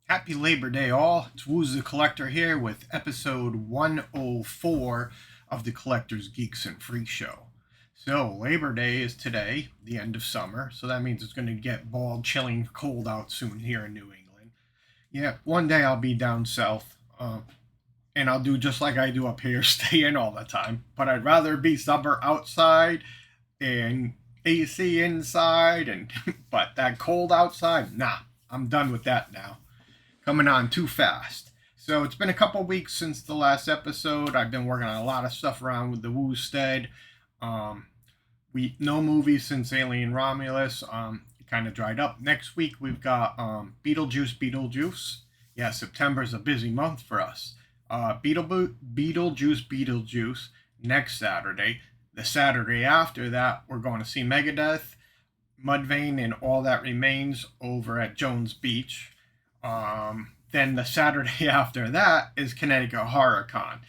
Happy Labor Day, all. It's Wooz The Collector here with episode 104 of the Collector's Geeks FreakShow. So, Labor Day is today, the end of summer, so that means it's going to get bald, chilling, cold out soon here in New England. Yeah, one day I'll be down south, and I'll do just like I do up here, stay in all the time. But I'd rather be summer outside and AC inside, and but that cold outside, nah, I'm done with that now. Coming on too fast. So it's been a couple weeks since the last episode. I've been working on a lot of stuff around with the Wooz stead. We no movies since Alien Romulus. It kind of dried up. Next week we've got Beetlejuice. Yeah, September's a busy month for us. Beetlejuice next Saturday. The Saturday after that, we're going to see Megadeth, Mudvayne, and All That Remains over at Jones Beach. Then the Saturday after that is Connecticut Horror Con.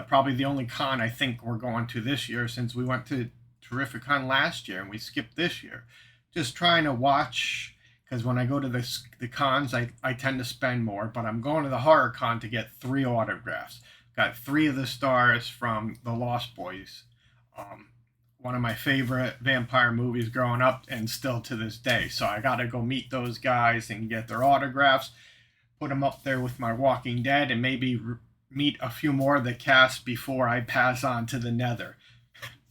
Probably the only con I think we're going to this year, since we went to Terrificon last year and we skipped this year. Just trying to watch, because when I go to the cons, I tend to spend more, but I'm going to the Horror Con to get 3 autographs. Got 3 of the stars from The Lost Boys. One of my favorite vampire movies growing up and still to this day. So I got to go meet those guys and get their autographs, put them up there with my Walking Dead, and maybe meet a few more of the cast before I pass on to the nether.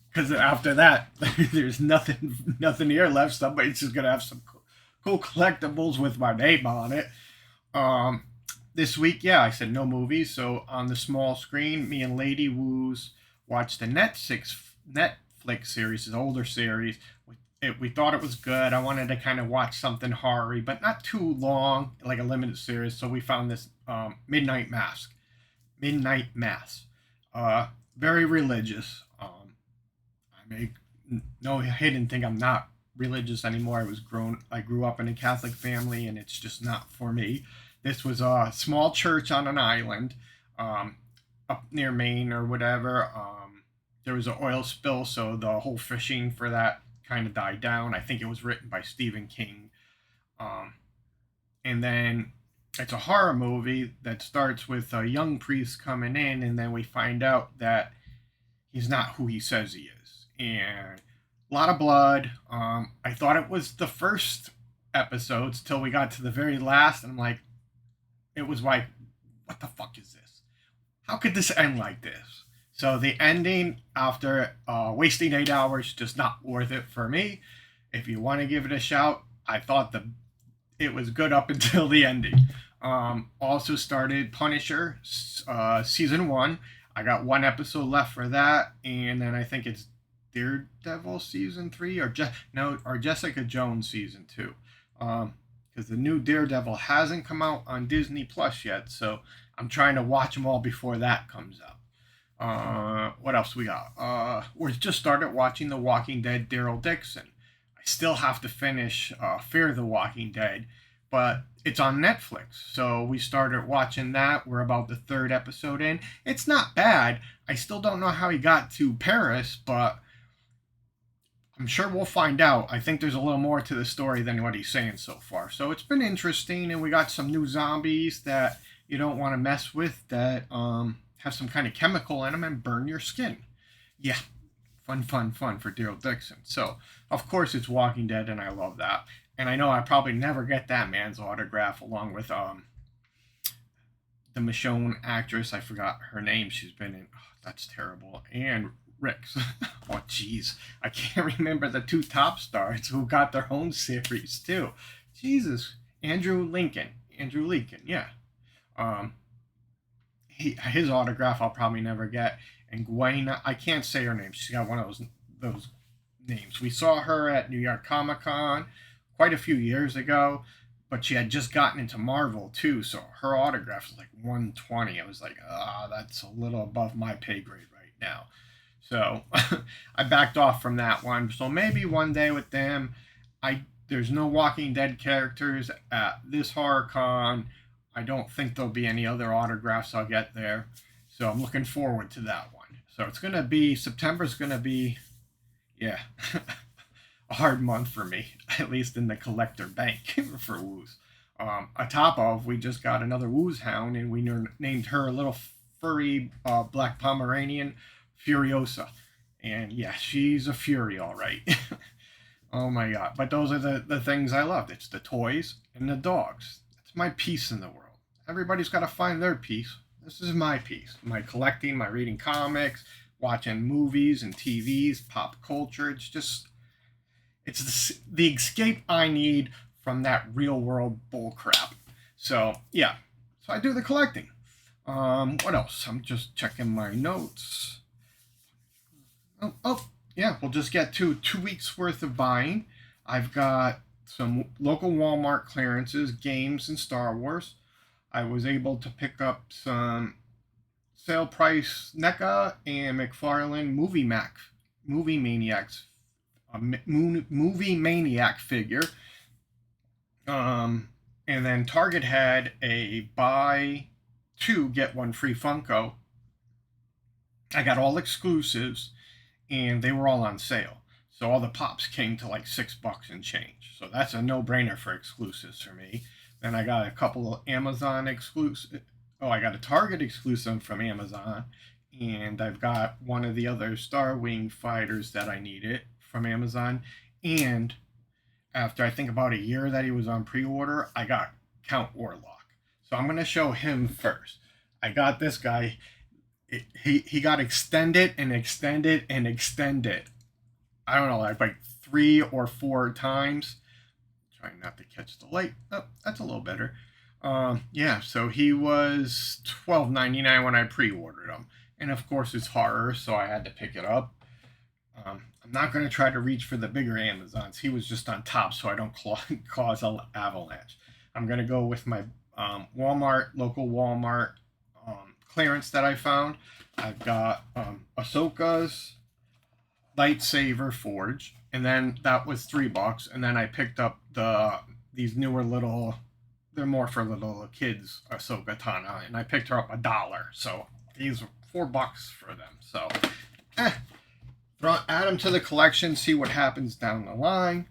Because after that, there's nothing here left. Somebody's just going to have some cool collectibles with my name on it. This week, yeah, I said no movies. So on the small screen, me and Lady Wooz watched the Netflix series, an older series. We thought it was good. I wanted to kind of watch something horror, but not too long, like a limited series. So we found this Midnight Mass. Very religious. I make no hidden thing. I'm not religious anymore. I grew up in a Catholic family, and it's just not for me. This was a small church on an island, up near Maine or whatever. There was an oil spill, so the whole fishing for that kind of died down. I think it was written by Stephen King. And then it's a horror movie that starts with a young priest coming in, and then we find out that he's not who he says he is. And a lot of blood. I thought it was the first episodes till we got to the very last, and I'm like, it was like, what the fuck is this? How could this end like this? So the ending, after wasting 8 hours, just not worth it for me. If you want to give it a shout, I thought it was good up until the ending. Also started Punisher season 1. I got 1 episode left for that, and then I think it's Daredevil season 3 or Jessica Jones season 2. Because the new Daredevil hasn't come out on Disney Plus yet, so I'm trying to watch them all before that comes out. What else we got? We just started watching The Walking Dead, Daryl Dixon. I still have to finish Fear the Walking Dead, but it's on Netflix. So we started watching that. We're about the 3rd episode in. It's not bad. I still don't know how he got to Paris, but I'm sure we'll find out. I think there's a little more to the story than what he's saying so far. So it's been interesting, and we got some new zombies that you don't want to mess with that have some kind of chemical in them and burn your skin. Yeah, fun for Daryl Dixon. So, of course, it's Walking Dead, and I love that. And I know I probably never get that man's autograph, along with the Michonne actress. I forgot her name. She's been in. Oh, that's terrible. And Rick's. Oh, jeez. I can't remember the 2 top stars who got their own series, too. Jesus. Andrew Lincoln, yeah. His autograph I'll probably never get. And Gwen, I can't say her name. She's got one of those names. We saw her at New York Comic Con quite a few years ago, but she had just gotten into Marvel too, so her autograph is like 120. I was like, that's a little above my pay grade right now. So I backed off from that one. So maybe one day with them. There's no Walking Dead characters at this horror con. I don't think there'll be any other autographs I'll get there. So I'm looking forward to that one. So it's going to be, September's going to be, yeah, a hard month for me, at least in the collector bank for Wooz. atop of, we just got another Wooz hound, and we named her a little furry black Pomeranian, Furiosa. And yeah, she's a fury, all right. Oh my god. But those are the things I loved. It's the toys and the dogs. It's my peace in the world. Everybody's got to find their peace. This is my peace. My collecting, my reading comics, watching movies and TVs, pop culture. It's the escape I need from that real world bullcrap. So yeah, so I do the collecting. What else? I'm just checking my notes. Oh yeah, we'll just get to 2 weeks worth of buying. I've got some local Walmart clearances, games, and Star Wars. I was able to pick up some sale price NECA and McFarlane Movie Maniacs, Movie Maniac figure. And then Target had a buy 2 get 1 free Funko. I got all exclusives, and they were all on sale. So all the pops came to like $6 and change. So that's a no-brainer for exclusives for me. Then I got a couple of Amazon exclusive. Oh, I got a Target exclusive from Amazon, and I've got one of the other Star Wing fighters that I needed from Amazon. And after I think about a year that he was on pre-order, I got Count Orlok. So I'm going to show him first. I got this guy. He got extended and extended and extended. I don't know, like 3 or 4 times. Trying not to catch the light. Oh, that's a little better. Yeah, so he was $12.99 when I pre-ordered him. And of course it's horror, so I had to pick it up. I'm not going to try to reach for the bigger Amazons. He was just on top so I don't cause an avalanche. I'm going to go with my local Walmart clearance that I found. I've got Ahsoka's lightsaber forge, and then that was $3. And then I picked up these newer little, they're more for little kids, Ahsoka Tana, and I picked her up $1. So these were $4 for them. So add them to the collection, see what happens down the line.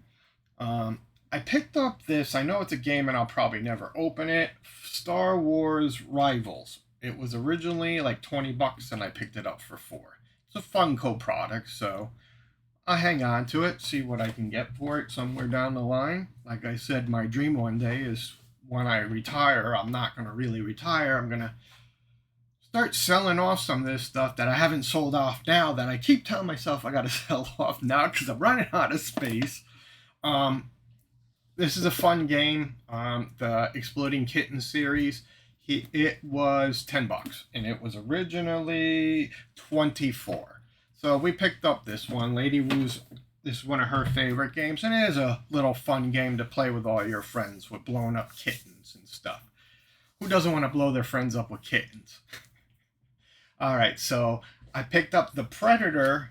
I picked up this, I know it's a game and I'll probably never open it, Star Wars Rivals. It was originally like $20 and I picked it up for $4. It's a Funko product, so I'll hang on to it, see what I can get for it somewhere down the line. Like I said, my dream one day is when I retire. I'm not going to really retire. I'm going to start selling off some of this stuff that I haven't sold off now, that I keep telling myself I got to sell off now because I'm running out of space. This is a fun game. The Exploding Kitten series. It was $10 and it was originally $24. So we picked up this one. Lady Wooz, this is one of her favorite games, and it is a little fun game to play with all your friends with blown up kittens and stuff. Who doesn't want to blow their friends up with kittens? All right, so I picked up the Predator.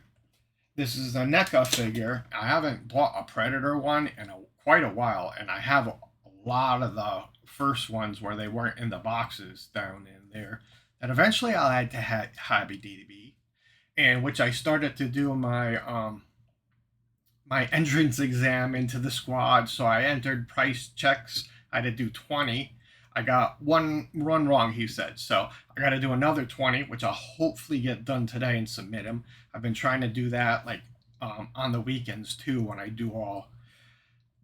This is a NECA figure. I haven't bought a Predator one in quite a while, and I have a lot of the first ones where they weren't in the boxes down in there that eventually I'll add to Hobby DB, and which I started to do my my entrance exam into the squad. So I entered price checks. I had to do 20. I got one run wrong, he said. So I got to do another 20, which I'll hopefully get done today and submit them. I've been trying to do that like on the weekends too, when I do all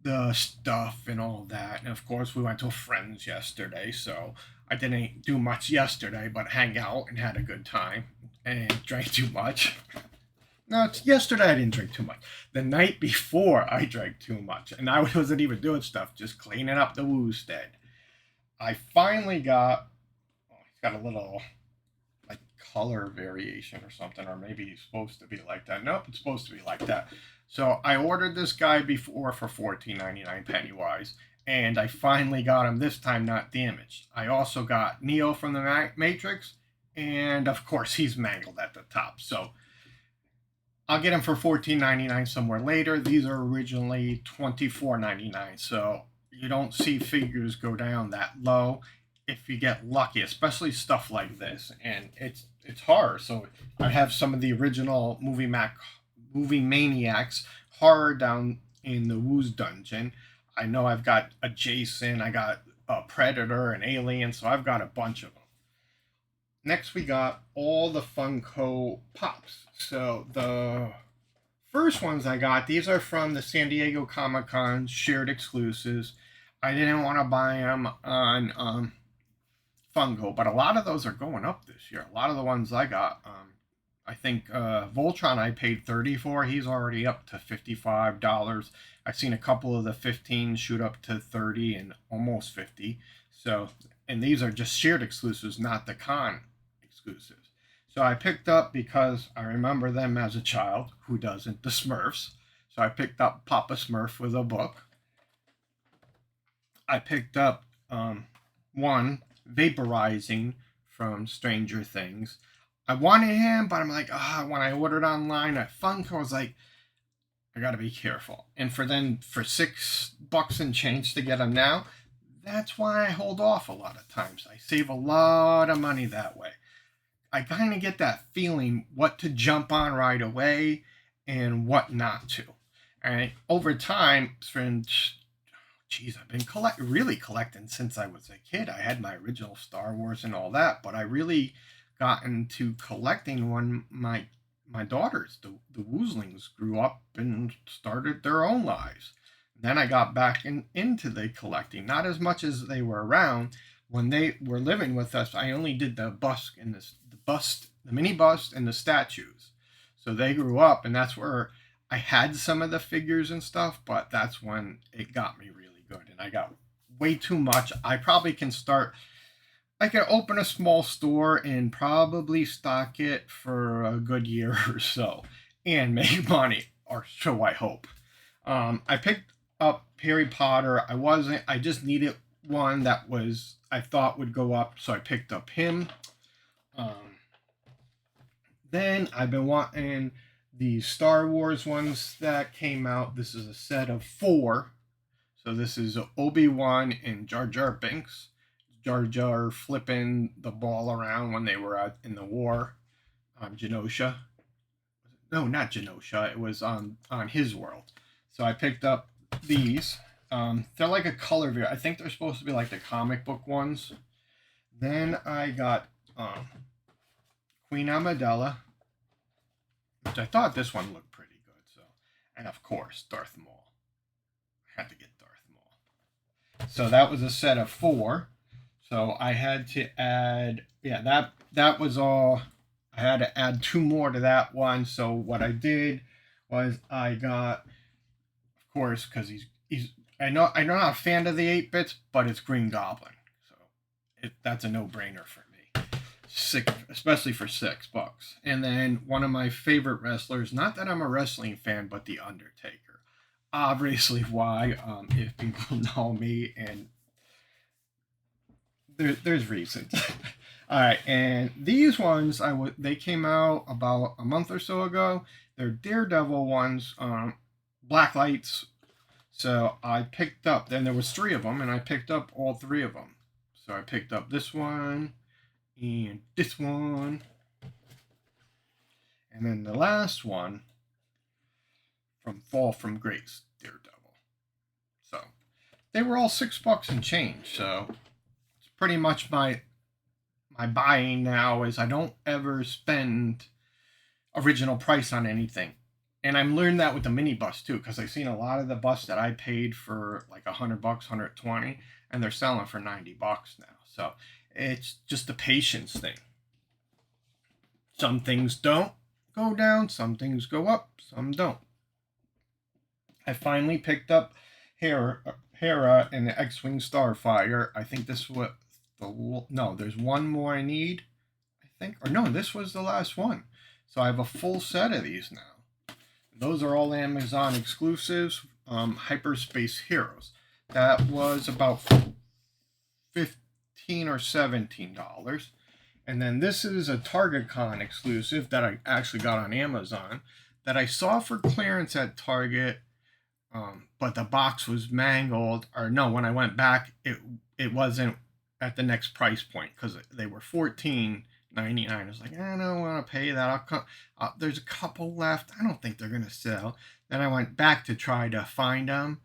the stuff and all that. And of course we went to friends yesterday, so I didn't do much yesterday but hang out and had a good time and drank too much. No, yesterday I didn't drink too much. The night before I drank too much, and I wasn't even doing stuff, just cleaning up the Wooz stead. I finally got, he's got a little like color variation or something, or maybe he's supposed to be like that. Nope, it's supposed to be like that. So I ordered this guy before for $14.99 Pennywise, and I finally got him this time not damaged. I also got Neo from the Matrix, and of course he's mangled at the top. So I'll get him for $14.99 somewhere later. These are originally $24.99, so you don't see figures go down that low if you get lucky, especially stuff like this. And it's horror, so I have some of the original Movie Maniacs horror down in the Wooz dungeon. I know I've got a Jason, I got a Predator, an Alien, so I've got a bunch of them. Next, we got all the Funko Pops. So the first ones I got, these are from the San Diego Comic-Con shared exclusives. I didn't want to buy them on Funko, but a lot of those are going up this year. A lot of the ones I got, I think Voltron I paid $30 for. He's already up to $55. I've seen a couple of the 15 shoot up to 30 and almost 50. So, and these are just shared exclusives, not the con exclusives. So I picked up, because I remember them as a child, who doesn't, the Smurfs. So I picked up Papa Smurf with a book. I picked up one Vaporizing from Stranger Things. I wanted him, but I'm like, when I ordered online at Funko, I was like, I gotta be careful. And for $6 and change to get him now, that's why I hold off a lot of times. I save a lot of money that way. I kind of get that feeling what to jump on right away and what not to. And over time, I've been really collecting since I was a kid. I had my original Star Wars and all that, but I really got into collecting when my daughters, the Woozlings, grew up and started their own lives. Then I got back into the collecting, not as much as they were around. When they were living with us, I only did the mini bust and the statues. So they grew up, and that's where I had some of the figures and stuff, but that's when it got me really good. And I got way too much. I can open a small store and probably stock it for a good year or so and make money, or so I hope. I picked up Harry Potter. I just needed one that I thought would go up, so I picked up him. Then I've been wanting the Star Wars ones that came out. This is a set of 4. So this is Obi-Wan and Jar Jar Binks. Jar Jar flipping the ball around when they were out in the war on Genosha. No, not Genosha. It was on his world. So I picked up these. They're like a color view. I think they're supposed to be like the comic book ones. Then I got Queen Amidala, which I thought this one looked pretty good. So, and of course, Darth Maul. I had to get Darth Maul. So that was a set of 4. So I had to add, that was all. I had to add 2 more to that one. So what I did was I got, of course, because I'm not a fan of the 8-bits, but it's Green Goblin. So that's a no-brainer for me. Especially for $6. And then one of my favorite wrestlers, not that I'm a wrestling fan, but The Undertaker. Obviously why, if people know me, and there's reasons. All right, and these ones they came out about a month or so ago. They're Daredevil ones, black lights. So I picked up. Then there was 3 of them, and I picked up all 3 of them. So I picked up this one and this one, and then the last one from Fall from Grace, Daredevil. So they were all $6 and change. So it's pretty much my buying now is I don't ever spend original price on anything. And I'm learning that with the mini bus too, because I've seen a lot of the bus that I paid for like $100, $120, and they're selling for $90 now. So it's just a patience thing. Some things don't go down, some things go up, some don't. I finally picked up Hera and the X-Wing Starfire. I think this was there's one more I need, I think. Or no, this was the last one. So I have a full set of these now. Those are all Amazon exclusives. Hyperspace Heroes. That was about $15 or $17. And then this is a Target Con exclusive that I actually got on Amazon that I saw for clearance at Target, but the box was mangled. Or no, when I went back, it wasn't at the next price point because they were $14.99. I was like, I don't want to pay that. There's a couple left. I don't think they're gonna sell. Then I went back to try to find them,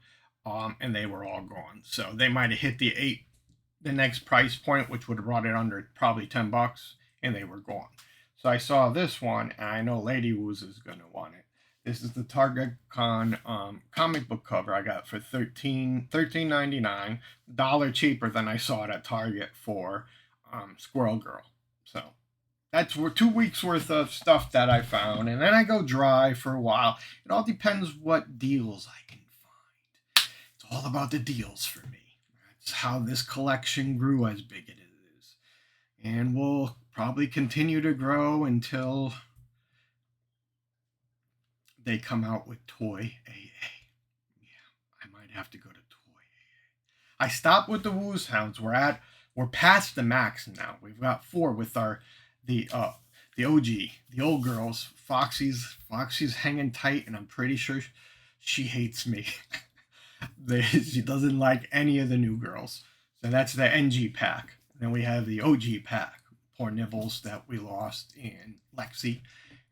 and they were all gone. So they might have hit the the next price point, which would have brought it under probably $10, and they were gone. So I saw this one, and I know Lady Wooz is gonna want it. This is the Target Con comic book cover I got for $13.99, $1 cheaper than I saw it at Target for Squirrel Girl. So that's 2 weeks worth of stuff that I found, and then I go dry for a while. It all depends what deals I can find. It's all about the deals for me. That's how this collection grew as big as it is, and will probably continue to grow until they come out with Toy AA. Yeah, I might have to go to Toy AA. I stopped with the Wooz Hounds. We're past the max now. We've got 4 with the OG, the old girls. Foxy's hanging tight, and I'm pretty sure she hates me. She doesn't like any of the new girls. So that's the NG pack. Then we have the OG pack. Poor Nibbles that we lost, and Lexi.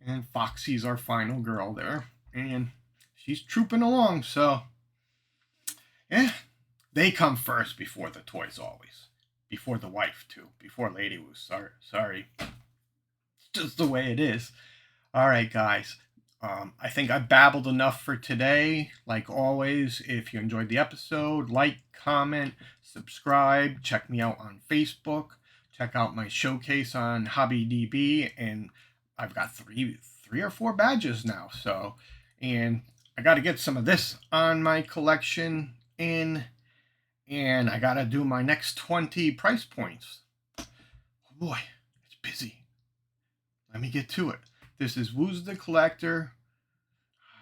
And Foxy's our final girl there. And she's trooping along, so yeah. They come first before the toys always. Before the wife, too. Before Lady Wooz. Sorry. It's just the way it is. Alright, guys. I think I babbled enough for today. Like always, if you enjoyed the episode, like, comment, subscribe. Check me out on Facebook. Check out my showcase on HobbyDB. And I've got three or 4 badges now. So, and I got to get some of this on my collection in. And I got to do my next 20 price points. Oh boy, it's busy. Let me get to it. This is Wooz the Collector.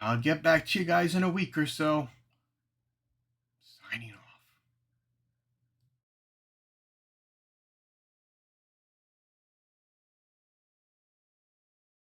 I'll get back to you guys in a week or so. Signing off.